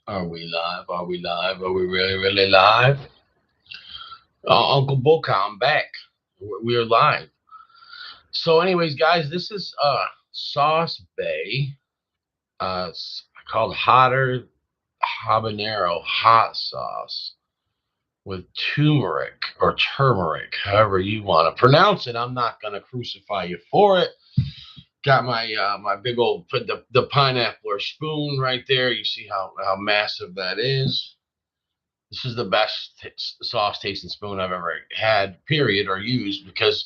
Are we live? Are we live? Are we really, really live? Uncle Boca, I'm back. We're live. So, anyways, guys, this is Sauce Bay. It's called Hotter Habanero Hot Sauce with turmeric, however you want to pronounce it. I'm not gonna crucify you for it. Got my big old put the pineapple or spoon right there. You see how massive that is. This is the best sauce tasting spoon I've ever had, period, or used because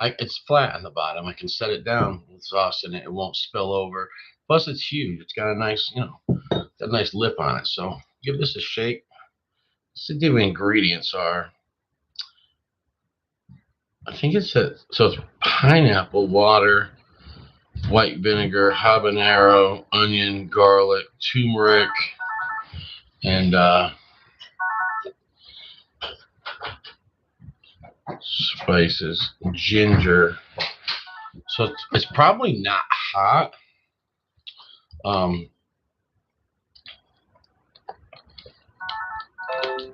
it's flat on the bottom. I can set it down with sauce in it; it won't spill over. Plus, it's huge. It's got a nice, a nice lip on it. So give this a shake. See what the ingredients are. I think so. It's pineapple water, white vinegar, habanero, onion, garlic, turmeric, and spices, ginger. So it's probably not hot. Um,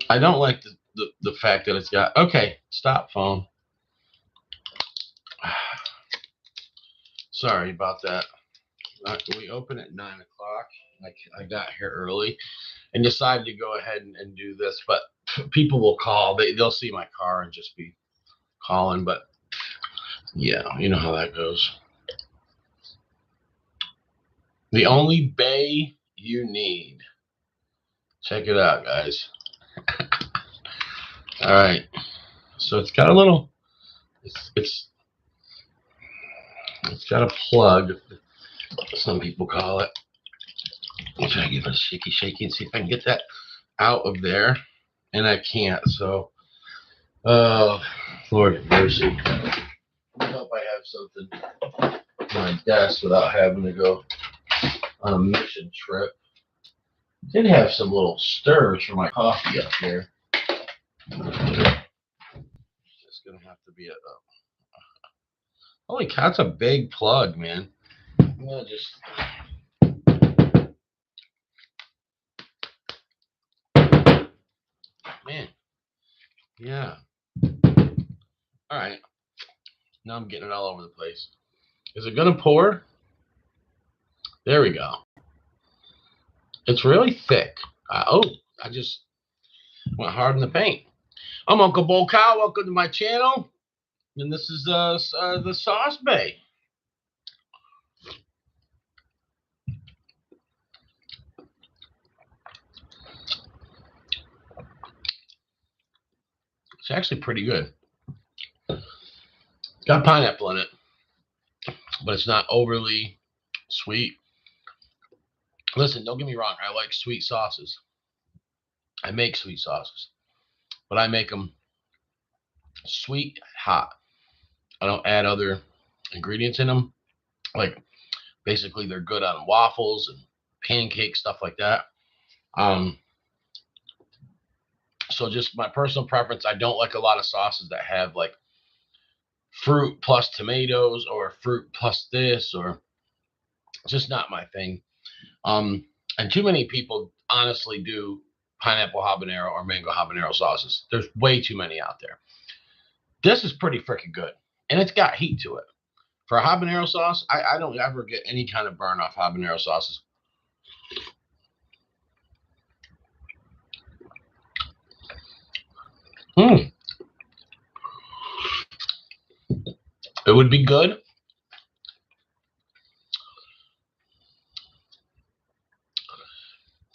I don't like the fact that it's got. Okay, stop phone. Sorry about that. We open at 9 o'clock. I got here early and decided to go ahead and do this, but people will call. They'll see my car and just be calling. But yeah, you know how that goes. The only bay you need. Check it out, guys. All right. So it's got a little. It's got a plug. Some people call it. I'll try to give it a shaky and see if I can get that out of there. And I can't. So, Lord mercy. I hope I have something on my desk without having to go on a mission trip. Did have some little stirs for my coffee up there. It's gonna have to be holy cow, that's a big plug, man. I'm gonna just man. Yeah. All right. Now I'm getting it all over the place. Is it gonna pour? There we go. It's really thick. I just went hard in the paint. I'm Uncle Bo Cow. Welcome to my channel. And this is the Sauce Bay. It's actually pretty good. It's got pineapple in it, but it's not overly sweet. Listen, don't get me wrong. I like sweet sauces. I make sweet sauces, but I make them sweet, hot. I don't add other ingredients in them. Like basically, they're good on waffles and pancakes, stuff like that. Um, so just my personal preference. I don't like a lot of sauces that have like fruit plus tomatoes or fruit plus this, or it's just not my thing. And too many people honestly do pineapple habanero or mango habanero sauces. There's way too many out there. This is pretty freaking good, and it's got heat to it. For a habanero sauce, I don't ever get any kind of burn off habanero sauces. Mm. It would be good.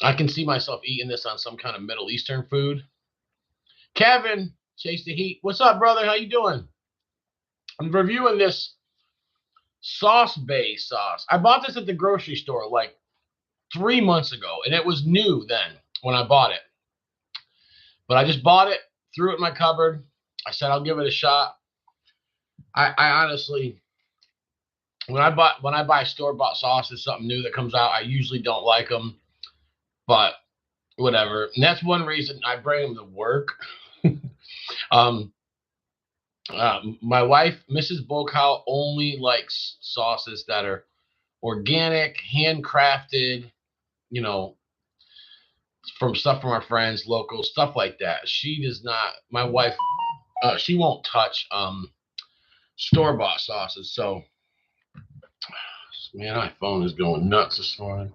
I can see myself eating this on some kind of Middle Eastern food. Kevin, Chase the Heat. What's up, brother? How you doing? I'm reviewing this Sauce Bay sauce. I bought this at the grocery store like 3 months ago, and it was new then when I bought it. But I just bought it, threw it in my cupboard. I said I'll give it a shot. I honestly, when I buy store bought sauces, something new that comes out, I usually don't like them, but whatever. And that's one reason I bring them to work. um, my wife, Mrs. Bulkow, only likes sauces that are organic, handcrafted, you know, from stuff from our friends, local stuff like that. She does not. My wife, she won't touch store bought sauces. So, man, my phone is going nuts this morning.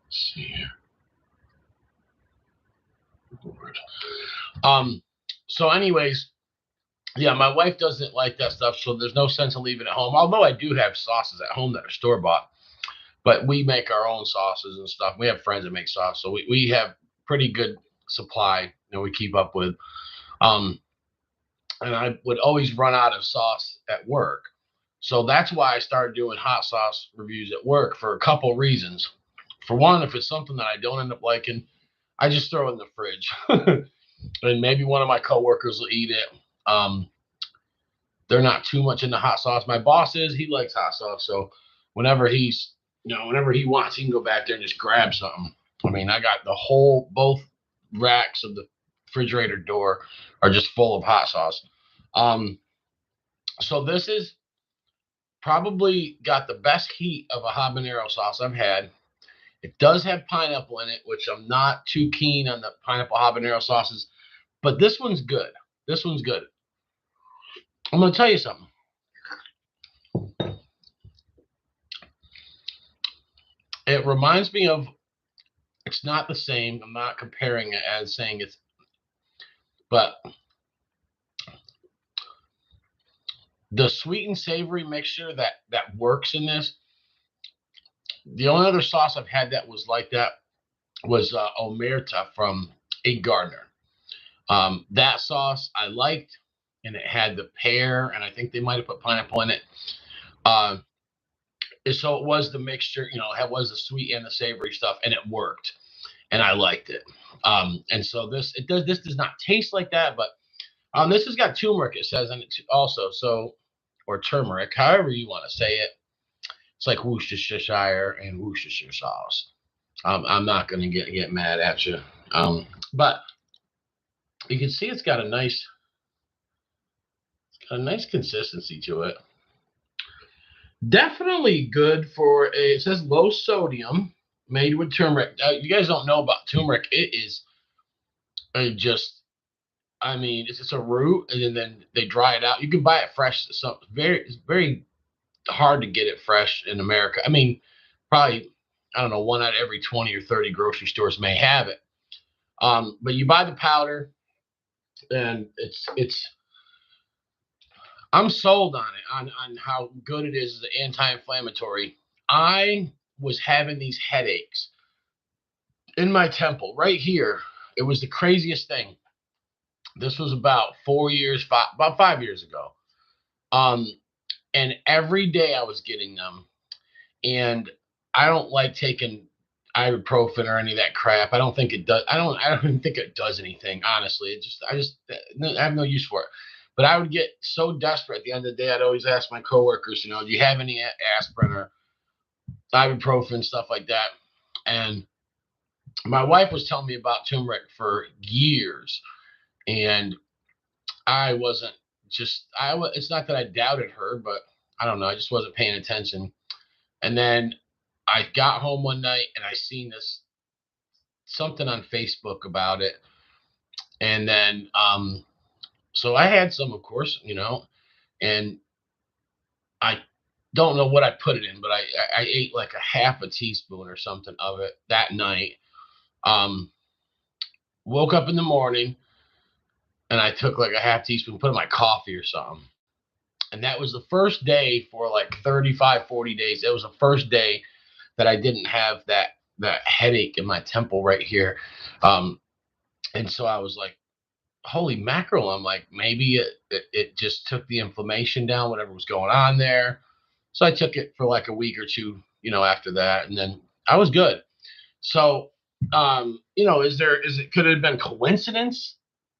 Let's see here. Lord. So, anyways, yeah, my wife doesn't like that stuff, so there's no sense of leaving it home. Although I do have sauces at home that are store bought, but we make our own sauces and stuff. We have friends that make sauce, so we have pretty good supply that we keep up with. Um, and I would always run out of sauce at work. So that's why I started doing hot sauce reviews at work for a couple reasons. For one, if it's something that I don't end up liking, I just throw it in the fridge. And maybe one of my coworkers will eat it. They're not too much into hot sauce. My boss is, he likes hot sauce. So whenever whenever he wants, he can go back there and just grab something. I mean, I got both racks of the refrigerator door are just full of hot sauce. So this is probably got the best heat of a habanero sauce I've had. It does have pineapple in it, which I'm not too keen on the pineapple habanero sauces, but this one's good. This one's good. I'm going to tell you something. It reminds me of, it's not the same. I'm not comparing it as saying it's, but the sweet and savory mixture that works in this. The only other sauce I've had that was like that was Omerta from Egg Gardner. That sauce I liked, and it had the pear, and I think they might have put pineapple in it. So it was the mixture, it was the sweet and the savory stuff, and it worked, and I liked it. And so this does not taste like that, but this has got turmeric, it says in it also, so, or turmeric, however you want to say it. It's like Worcestershire and Worcestershire sauce. I'm not going to get mad at you, but you can see it's got a nice consistency to it. Definitely good for it says low sodium, made with turmeric. You guys don't know about turmeric. It is I mean, it's a root, and then they dry it out. You can buy it fresh. So it's very hard to get it fresh in America. I mean, probably, I don't know, one out of every 20 or 30 grocery stores may have it. But you buy the powder, and I'm sold on it, on how good it is as an anti-inflammatory. I was having these headaches in my temple right here. It was the craziest thing. This was about about 5 years ago. And every day I was getting them. And I don't like taking ibuprofen or any of that crap. I don't think it does. I don't even think it does anything, honestly. I have no use for it. But I would get so desperate at the end of the day, I'd always ask my coworkers, do you have any aspirin or ibuprofen, stuff like that? And my wife was telling me about turmeric for years, and I wasn't it's not that I doubted her, but I don't know. I just wasn't paying attention. And then I got home one night and I seen something on Facebook about it. And then, so I had some, of course, and I don't know what I put it in, but I ate like a half a teaspoon or something of it that night. Woke up in the morning and I took like a half teaspoon, put in my coffee or something. And that was the first day for like 35, 40 days. It was the first day that I didn't have that headache in my temple right here. And so I was like, holy mackerel. I'm like, maybe it just took the inflammation down, whatever was going on there. So I took it for like a week or two, after that. And then I was good. So, could it have been coincidence?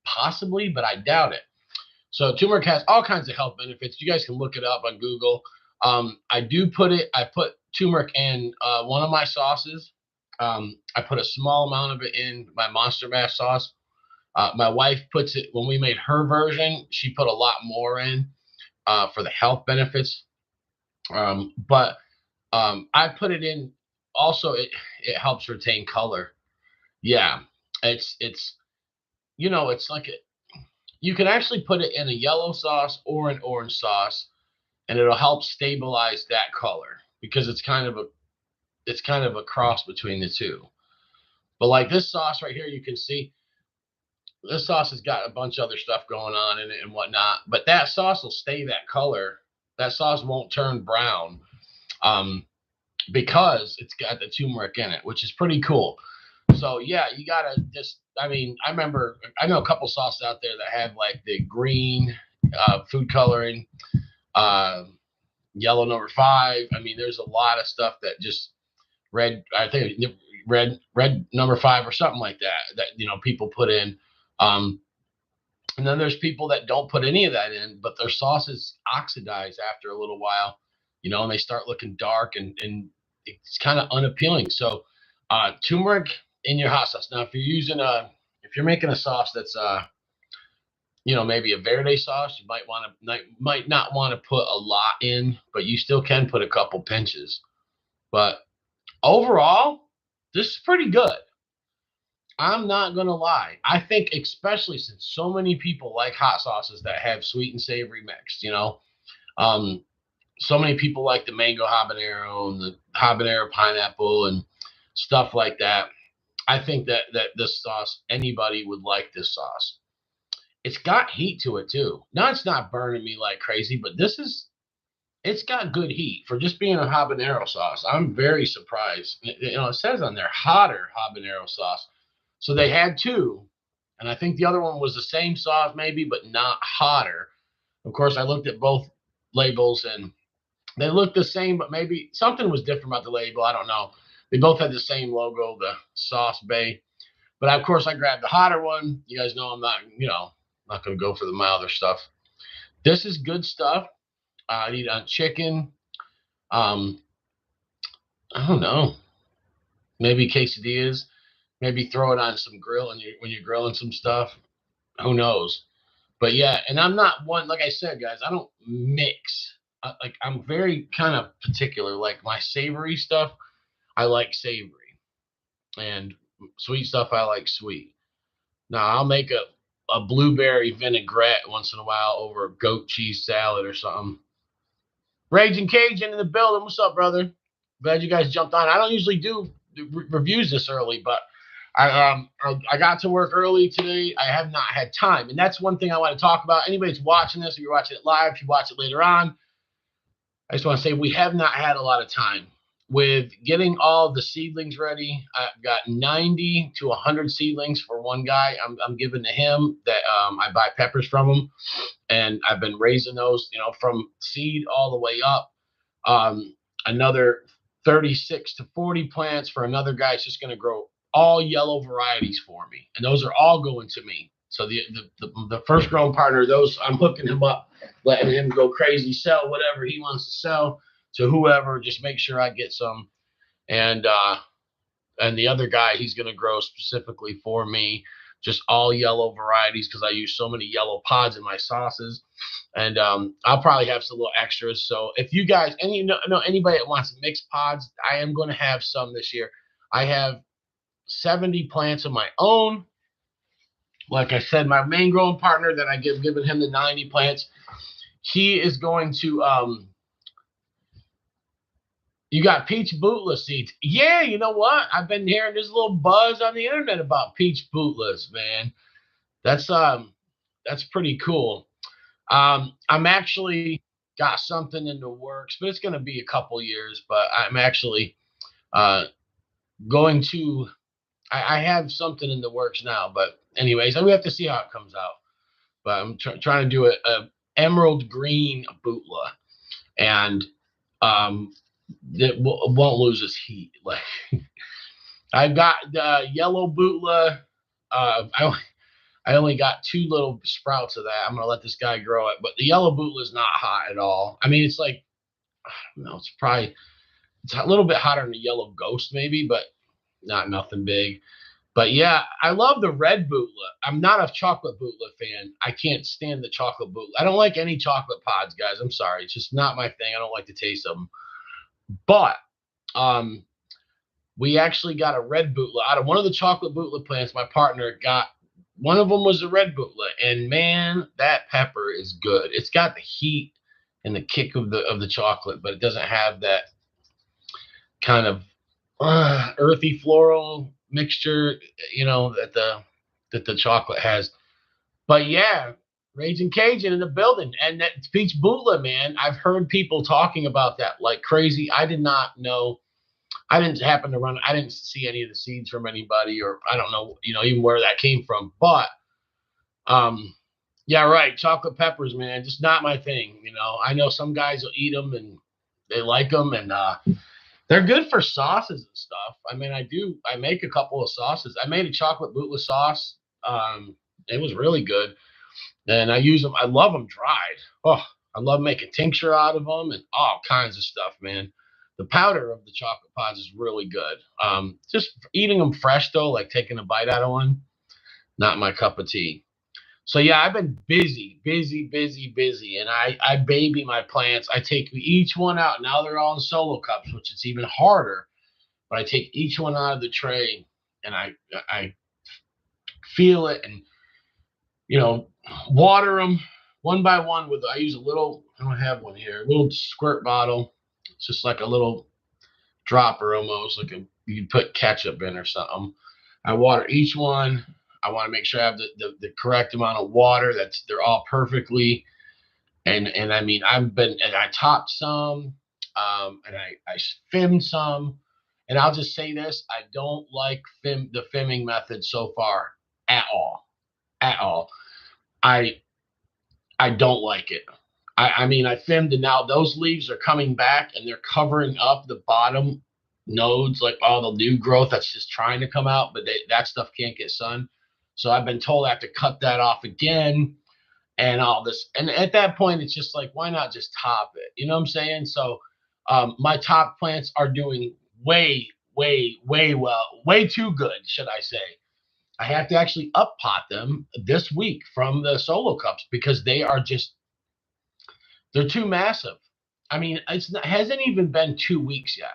Possibly, but I doubt it. So turmeric has all kinds of health benefits. You guys can look it up on Google. I put turmeric in one of my sauces. I put a small amount of it in my Monster Mash sauce. My wife puts it, when we made her version, she put a lot more in for the health benefits. But I put it in also, it helps retain color. Yeah, it's it's like you can actually put it in a yellow sauce or an orange sauce, and it'll help stabilize that color because it's kind of a cross between the two. But like this sauce right here, you can see this sauce has got a bunch of other stuff going on in it and whatnot. But that sauce will stay that color. That sauce won't turn brown because it's got the turmeric in it, which is pretty cool. So yeah, you gotta just. I mean, I know a couple sauces out there that have like the green food coloring, uh, yellow number 5. I mean, there's a lot of stuff that just red. I think red number 5 or something like that. That people put in. Um, and then there's people that don't put any of that in, but their sauces oxidize after a little while, and they start looking dark and it's kind of unappealing. So turmeric in your hot sauce. Now, if you're making a sauce that's maybe a verde sauce, you might not want to put a lot in, but you still can put a couple pinches. But overall, this is pretty good. I'm not gonna lie. I think especially since so many people like hot sauces that have sweet and savory mixed, um, so many people like the mango habanero and the habanero pineapple and stuff like that. I think that this sauce, anybody would like this sauce. It's got heat to it too. Now it's not burning me like crazy, but it's got good heat for just being a habanero sauce. I'm very surprised. It says on there hotter habanero sauce. So they had two, and I think the other one was the same sauce maybe, but not hotter. Of course, I looked at both labels and they looked the same, but maybe something was different about the label. I don't know. They both had the same logo, the Sauce Bay. But of course, I grabbed the hotter one. You guys know I'm not going to go for the milder stuff. This is good stuff. I eat on chicken. Um, I don't know. Maybe quesadillas. Maybe throw it on some grill when you're grilling some stuff. Who knows? But yeah, and I'm not one, like I said, guys, I don't mix. Like I'm very kind of particular. Like my savory stuff, I like savory, and sweet stuff, I like sweet. Now I'll make a blueberry vinaigrette once in a while over a goat cheese salad or something. Raging Cajun in the building. What's up, brother? Glad you guys jumped on. I don't usually do reviews this early, but I got to work early today. I have not had time, and that's one thing I want to talk about. Anybody's watching this, if you're watching it live, if you watch it later on, I just want to say we have not had a lot of time with getting all the seedlings ready. I've got 90 to 100 seedlings for one guy. I'm giving to him that I buy peppers from him, and I've been raising those, from seed all the way up. Another 36 to 40 plants for another guy. It's just going to grow all yellow varieties for me, and those are all going to me. So the first growing partner, those I'm hooking him up, letting him go crazy, sell whatever he wants to sell to whoever. Just make sure I get some, and the other guy, he's going to grow specifically for me, just all yellow varieties because I use so many yellow pods in my sauces. And I'll probably have some little extras. So if you guys, anybody that wants mixed pods, I am going to have some this year. I have 70 plants of my own. Like I said, my main growing partner that I giving him the 90 plants, he is going to you got peach bootla seeds. Yeah, you know what? I've been hearing this little buzz on the internet about peach bootlas, man. That's pretty cool. I'm actually got something in the works, but it's going to be a couple years. But I'm actually uh, going to. I have something in the works now, but anyways, we have to see how it comes out. But I'm trying to do a emerald green bootla, and it won't lose its heat. Like I've got the yellow bootla. I only got 2 little sprouts of that. I'm gonna let this guy grow it, but the yellow bootla is not hot at all. I mean, it's like, I don't know, it's a little bit hotter than the yellow ghost maybe, but not nothing big. But yeah, I love the red bootla. I'm not a chocolate bootla fan. I can't stand the chocolate bootla. I don't like any chocolate pods, guys. I'm sorry, it's just not my thing. I don't like the taste of them. But we actually got a red bootleg out of one of the chocolate bootleg plants. My partner got one of them was a red bootleg, and man, that pepper is good. It's got the heat and the kick of the chocolate, but it doesn't have that kind of earthy floral mixture, that the chocolate has. But yeah, Raging Cajun in the building, and that peach bootleg, man. I've heard people talking about that like crazy. I did not know. I didn't happen to run. I didn't see any of the seeds from anybody, or I don't know, even where that came from. But yeah, right. Chocolate peppers, man, just not my thing. I know some guys will eat them and they like them, and they're good for sauces and stuff. I mean, I make a couple of sauces. I made a chocolate bootleg sauce. It was really good. And I use them. I love them dried. Oh, I love making tincture out of them and all kinds of stuff, man. The powder of the chocolate pods is really good. Just eating them fresh, though, like taking a bite out of one, not my cup of tea. So yeah, I've been busy, busy, busy, busy, and I baby my plants. I take each one out. Now they're all in solo cups, which is even harder. But I take each one out of the tray and I feel it and water them one by one with. I use a little. I don't have one here. A little squirt bottle. It's just like a little dropper, almost like you can put ketchup in or something. I water each one. I want to make sure I have the correct amount of water. They're all perfectly. And I mean, I topped some, and I filmed some. And I'll just say this: I don't like the filming method so far at all, at all. I don't like it. I mean, I filmed, and now those leaves are coming back and they're covering up the bottom nodes, like all the new growth that's just trying to come out, but that stuff can't get sun. So I've been told I have to cut that off again and all this. And at that point, it's just like, why not just top it? You know what I'm saying? So my top plants are doing way, way, way well, way too good, should I say. I have to actually up pot them this week from the solo cups because they're too massive. I mean, it hasn't even been 2 weeks yet.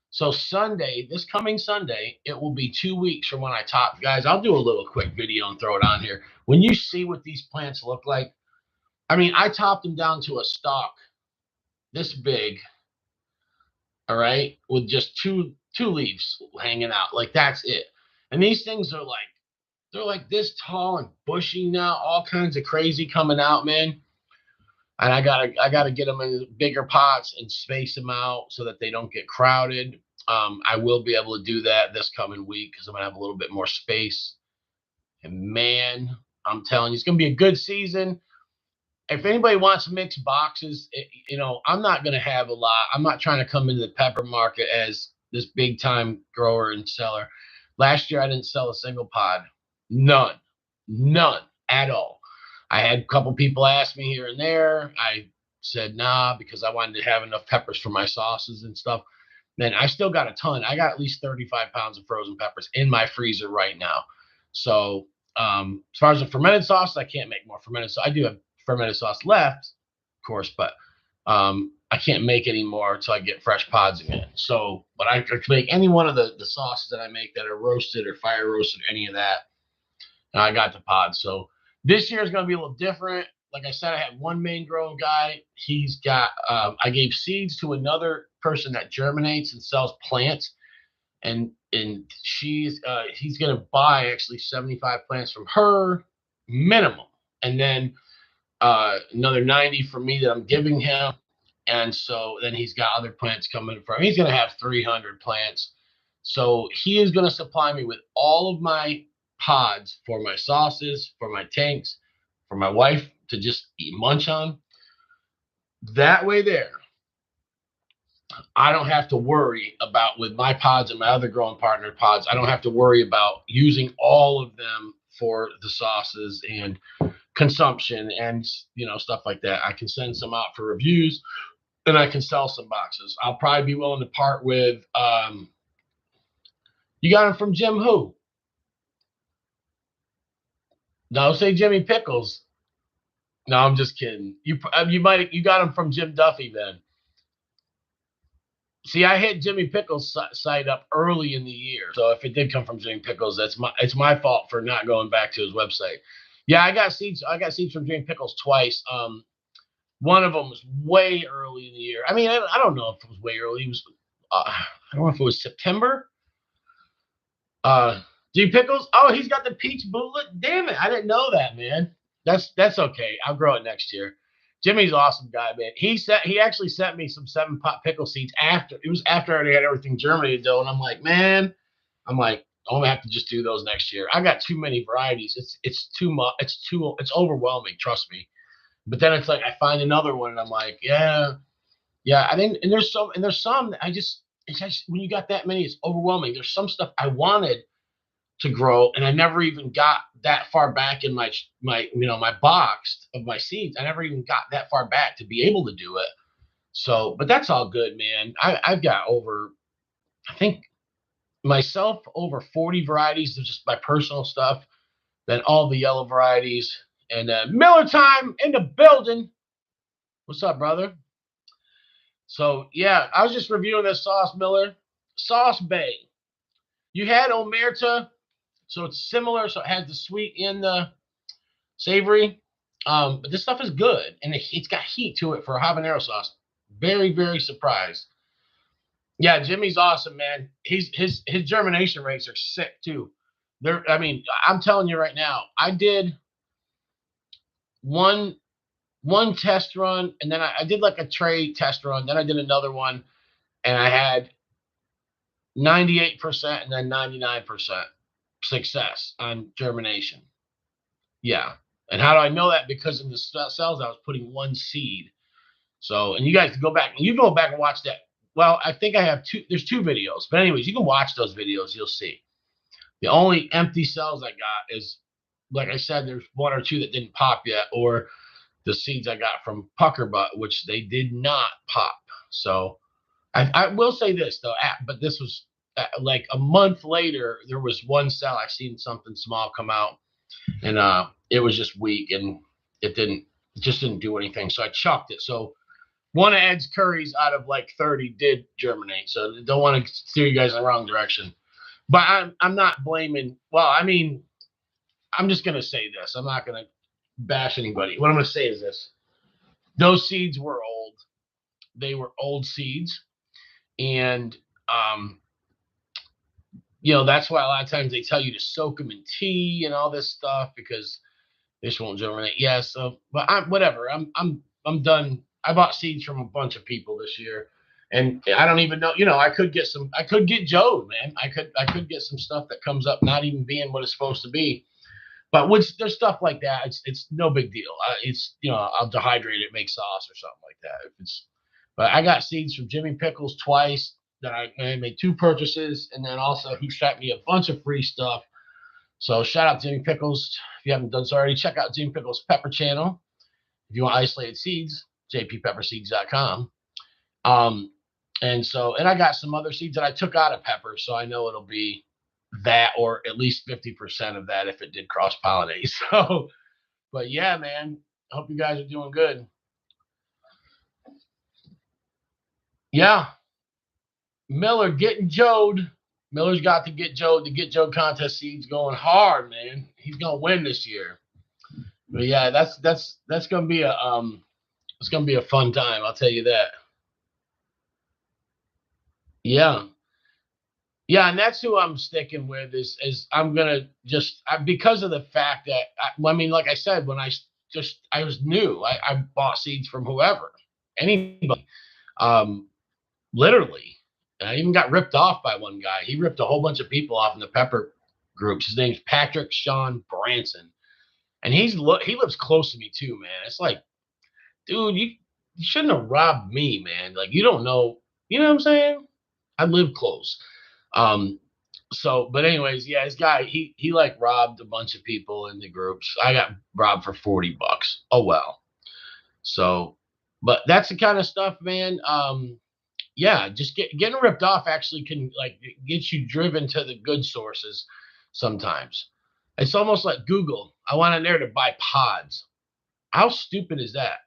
So Sunday, this coming Sunday, it will be 2 weeks from when I top. Guys, I'll do a little quick video and throw it on here. When you see what these plants look like, I mean, I topped them down to a stalk this big, all right, with just two leaves hanging out. Like that's it. And these things are like they're like this tall and bushy now, all kinds of crazy coming out, man. And I gotta get them in bigger pots and space them out so that they don't get crowded. I will be able to do that this coming week because I'm gonna have a little bit more space. And man, I'm telling you, it's gonna be a good season. If anybody wants mixed boxes, I'm not gonna have a lot. I'm not trying to come into the pepper market as this big time grower and seller. Last year I didn't sell a single pod, none at all. I had a couple people ask me here and there. I said nah because I wanted to have enough peppers for my sauces and stuff. Man, I still got a ton. I got at least 35 pounds of frozen peppers in my freezer right now. So as far as the fermented sauce, I can't make more fermented. So I do have fermented sauce left, of course, but I can't make any more until I get fresh pods again. So, but I can make any one of the sauces that I make that are roasted or fire roasted, any of that. And I got the pods. So this year is going to be a little different. Like I said, I had one main growing guy. He's got, I gave seeds to another person that germinates and sells plants. And he's going to buy actually 75 plants from her minimum. And then another 90 from me that I'm giving him. And so then he's got other plants coming from. He's going to have 300 plants. So he is going to supply me with all of my pods for my sauces, for my tanks, for my wife to just munch on. That way there, I don't have to worry about with my pods and my other growing partner pods. I don't have to worry about using all of them for the sauces and consumption and stuff like that. I can send some out for reviews and I can sell some boxes. I'll probably be willing to part with you got them from Jim who? No, say Jimmy Pickles. No, I'm just kidding. You got them from Jim Duffy then. See, I hit Jimmy Pickles' site up early in the year, so if it did come from Jimmy Pickles, it's my fault for not going back to his website. Yeah, I got seeds. I got seeds from Jimmy Pickles twice. One of them was way early in the year. I mean, I don't know if it was way early. It was I don't know if it was September. Jimmy Pickles. Oh, he's got the peach bullet. Damn it, I didn't know that, man. That's okay. I'll grow it next year. Jimmy's an awesome guy, man. He actually sent me some 7-pot pickle seeds after it was after I already had everything germinated though, and I'm like, man, I'm gonna have to just do those next year. I got too many varieties. It's too much. It's overwhelming. Trust me. But then it's like I find another one, and I'm like, yeah. I think and there's some that it's just when you got that many, it's overwhelming. There's some stuff I wanted to grow, and I never even got that far back in my my box of my seeds. I never even got that far back to be able to do it. So, but that's all good, man. I've got over, I think myself over 40 varieties of just my personal stuff. Then all the yellow varieties, and Miller time in the building. What's up, brother? So yeah, I was just reviewing this sauce, Miller. Sauce Bay. You had Omerta, so it's similar. So it has the sweet and the savory. But this stuff is good, and it's got heat to it for a habanero sauce. Very, very surprised. Yeah, Jimmy's awesome, man. His germination rates are sick too. I mean, I'm telling you right now, I did one test run, and then I did like a tray test run. Then I did another one, and I had 98% and then 99% success on germination. Yeah. And how do I know that? Because in the cells, I was putting one seed. So, and you guys can go back and watch that. Well, I think I have there's 2 videos. But anyways, you can watch those videos. You'll see. The only empty cells I got is, like I said, there's 1 or 2 that didn't pop yet, or the seeds I got from Pucker Butt, which they did not pop. So I will say this though, but this was like a month later, there was 1 cell I seen something small come out, and it was just weak, and it just didn't do anything. So I chucked it. So 1 of Ed's curries out of like 30 did germinate. So don't want to steer you guys in the wrong direction. But I'm not blaming. Well, I mean, I'm just gonna say this. I'm not gonna bash anybody. What I'm gonna say is this: those seeds were old. They were old seeds, and that's why a lot of times they tell you to soak them in tea and all this stuff because this won't germinate. Yeah, so but whatever. I'm done. I bought seeds from a bunch of people this year, and I don't even know. I could get Jode, man. I could get some stuff that comes up not even being what it's supposed to be. But there's stuff like that. It's no big deal. I'll dehydrate it, make sauce or something like that. But I got seeds from Jimmy Pickles twice. That I made 2 purchases, and then also he sent me a bunch of free stuff. So shout out Jimmy Pickles. If you haven't done so already, check out Jimmy Pickles Pepper channel. If you want isolated seeds, jppepperseeds.com. And I got some other seeds that I took out of pepper, so I know it'll be that or at least 50% of that if it did cross pollinate. So, but yeah, man, I hope you guys are doing good. Yeah. Miller getting Jode. Miller's got to get Jode. The Get Jode contest seeds going hard, man. He's gonna win this year. But yeah, that's gonna be a fun time. I'll tell you that. Yeah, and that's who I'm sticking with. Is I'm gonna just because of the fact that I mean, like I said, when I was new, I bought seeds from whoever, anybody, literally. I even got ripped off by one guy. He ripped a whole bunch of people off in the pepper groups. His name's Patrick Sean Branson, and he lives close to me too, man. It's like, dude, you shouldn't have robbed me, man. Like you don't know, you know what I'm saying? I live close. So, but anyways, yeah, this guy, he like robbed a bunch of people in the groups. I got robbed for $40. Oh well. So, but that's the kind of stuff, man. Yeah, just getting ripped off actually can like get you driven to the good sources sometimes. It's almost like Google. I went in there to buy pods. How stupid is that?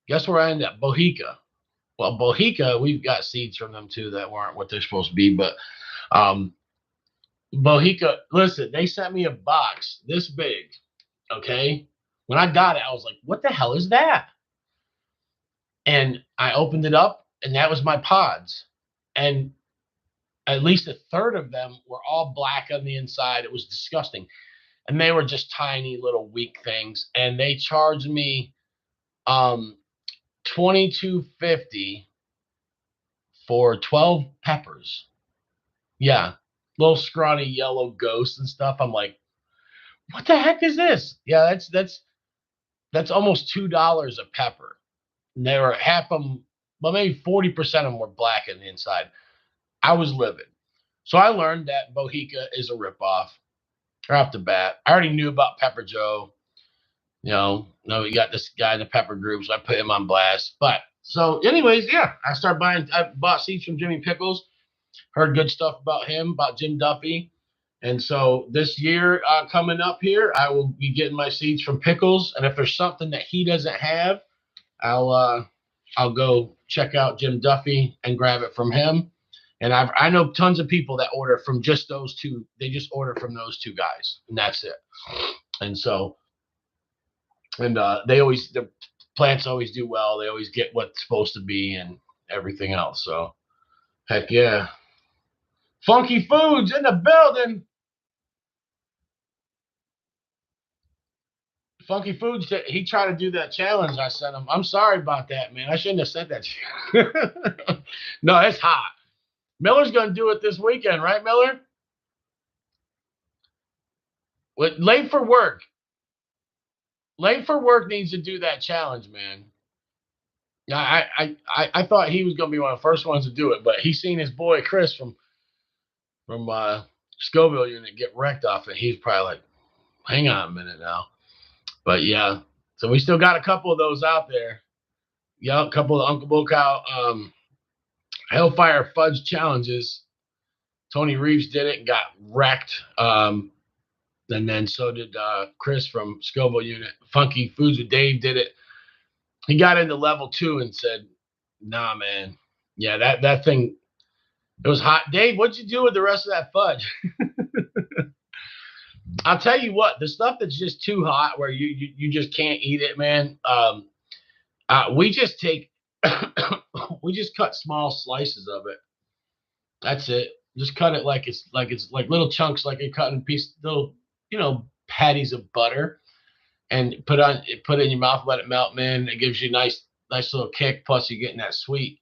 Guess where I ended up? Bohica. Well, Bohica, we've got seeds from them too that weren't what they're supposed to be. But um, Bohica, listen, they sent me a box this big. Okay. When I got it, I was like, what the hell is that? And I opened it up, and that was my pods. And at least a third of them were all black on the inside. It was disgusting. And they were just tiny little weak things. And they charged me um $22.50 for 12 peppers. Yeah. Little scrawny yellow ghosts and stuff. I'm like, what the heck is this? Yeah, that's almost $2 a pepper. And they were half of them, well, maybe 40% of them were black on the inside. I was livid. So I learned that Bohica is a ripoff right off the bat. I already knew about Pepper Joe. We got this guy in the pepper group, so I put him on blast. But so, anyways, yeah, I bought seeds from Jimmy Pickles, heard good stuff about him, about Jim Duffy. And so this year coming up here, I will be getting my seeds from Pickles. And if there's something that he doesn't have, I'll go check out Jim Duffy and grab it from him. And I know tons of people that order from just those two. They just order from those two guys, and that's it. And so, and the plants always do well. They always get what's supposed to be and everything else. So, heck yeah. Funky Foods in the building. Funky Foods, he tried to do that challenge I sent him. I'm sorry about that, man. I shouldn't have sent that to you. No, it's hot. Miller's going to do it this weekend, right, Miller? Late for work. Late for work needs to do that challenge, man. I thought he was going to be one of the first ones to do it, but he's seen his boy Chris from Scoville unit get wrecked off it. He's probably like, hang on a minute now. But yeah, so we still got a couple of those out there. Yeah, a couple of Uncle Bocow Hellfire Fudge challenges. Tony Reeves did it and got wrecked. And then so did Chris from Scoville unit. Funky Foods with Dave did it. He got into level 2 and said, nah, man. Yeah, that thing, it was hot. Dave, what'd you do with the rest of that fudge? I'll tell you what, the stuff that's just too hot where you just can't eat it, man. We just we just cut small slices of it. That's it. Just cut it like it's like little chunks, like you're cutting little patties of butter, and put it in your mouth, let it melt, man. It gives you a nice little kick. Plus, you're getting that sweet.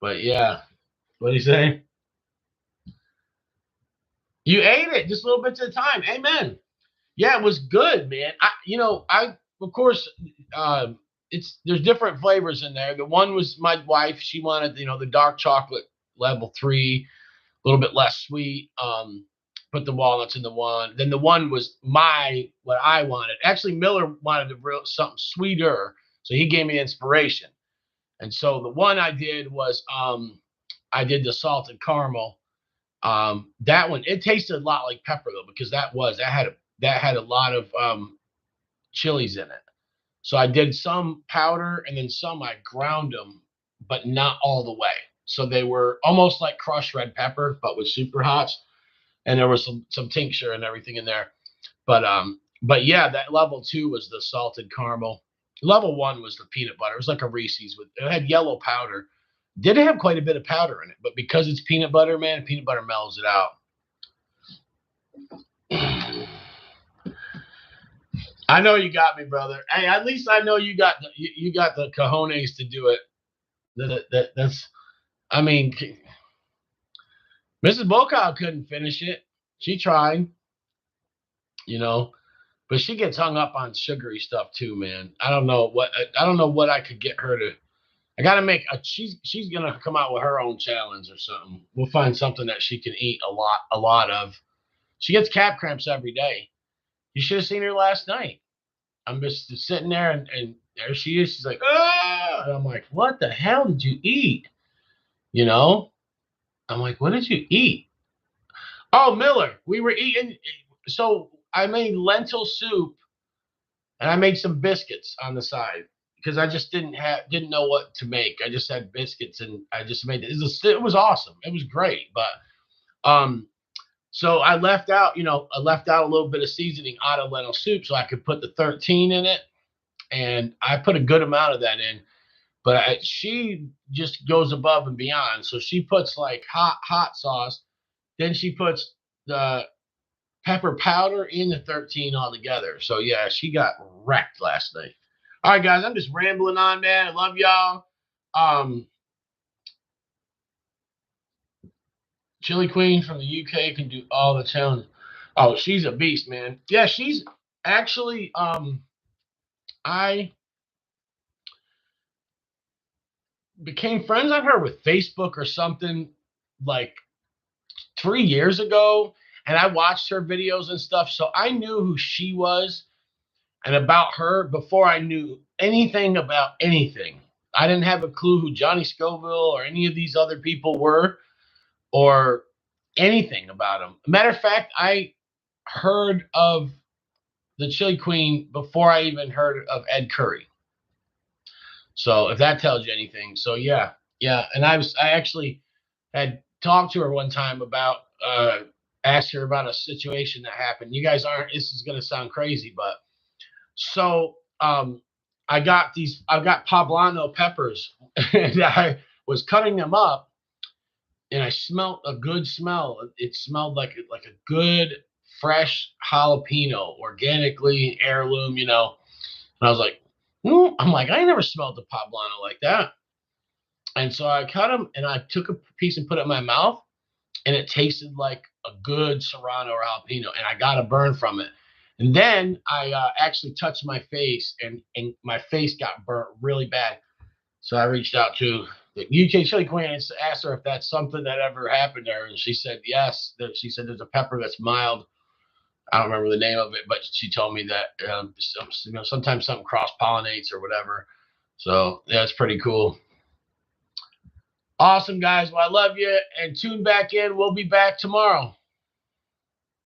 But yeah, what do you say? You ate it just little bits at a time. Amen. Yeah, it was good, man. I of course there's different flavors in there. The one was my wife. She wanted the dark chocolate level 3, a little bit less sweet. Put the walnuts in the one. Then the one was what I wanted. Actually, Miller wanted something sweeter, so he gave me inspiration. And so the one I did was I did the salted caramel. That one, it tasted a lot like pepper though, because that had a lot of chilies in it. So I did some powder and then some I ground them, but not all the way. So they were almost like crushed red pepper, but with super hots. And there was some tincture and everything in there. But yeah, that level 2 was the salted caramel. Level 1 was the peanut butter. It was like a Reese's it had yellow powder. Did have quite a bit of powder in it, but because it's peanut butter, man, peanut butter mellows it out. I know you got me, brother. Hey, at least I know you got the cojones to do it. That's, I mean, Mrs. Bocow couldn't finish it. She tried, but she gets hung up on sugary stuff too, man. I don't know what I could get her to. I gotta make she's gonna come out with her own challenge or something. We'll find something that she can eat a lot of. She gets calf cramps every day. You should have seen her last night. I'm just sitting there and there she is. She's like, ah! And I'm like, what the hell did you eat? I'm like, what did you eat? Oh, Miller, we were eating. So I made lentil soup and I made some biscuits on the side because I just didn't know what to make. I just had biscuits and I just made it. It was awesome. It was great. But so I left out, a little bit of seasoning out of lentil soup so I could put the 13 in it. And I put a good amount of that in. But she just goes above and beyond. So she puts like hot sauce. Then she puts the pepper powder in the 13 altogether. So yeah, she got wrecked last night. All right, guys, I'm just rambling on, man. I love y'all. Chili Queen from the UK can do all the challenges. Oh, she's a beast, man. Yeah, she's actually I became friends on her with Facebook or something like 3 years ago, and I watched her videos and stuff, so I knew who she was and about her before I knew anything about anything. I didn't have a clue who Johnny Scoville or any of these other people were or anything about them. Matter of fact, I heard of the Chili Queen before I even heard of Ed Curry. So if that tells you anything. So yeah. And I actually had talked to her one time about asked her about a situation that happened. You guys aren't, this is gonna sound crazy, but so I've got poblano peppers and I was cutting them up and I smelled a good smell. It smelled like a good fresh jalapeno, organically heirloom, And I was like, I'm like, I never smelled the poblano like that. And so I cut them and I took a piece and put it in my mouth, and it tasted like a good serrano or jalapeno, and I got a burn from it. And then I actually touched my face, and my face got burnt really bad. So I reached out to the UK Chili Queen and asked her if that's something that ever happened to her, and she said yes. She said there's a pepper that's mild. I don't remember the name of it, but she told me that sometimes something cross pollinates or whatever. So yeah, it's pretty cool. Awesome, guys. Well, I love you, and tune back in. We'll be back tomorrow.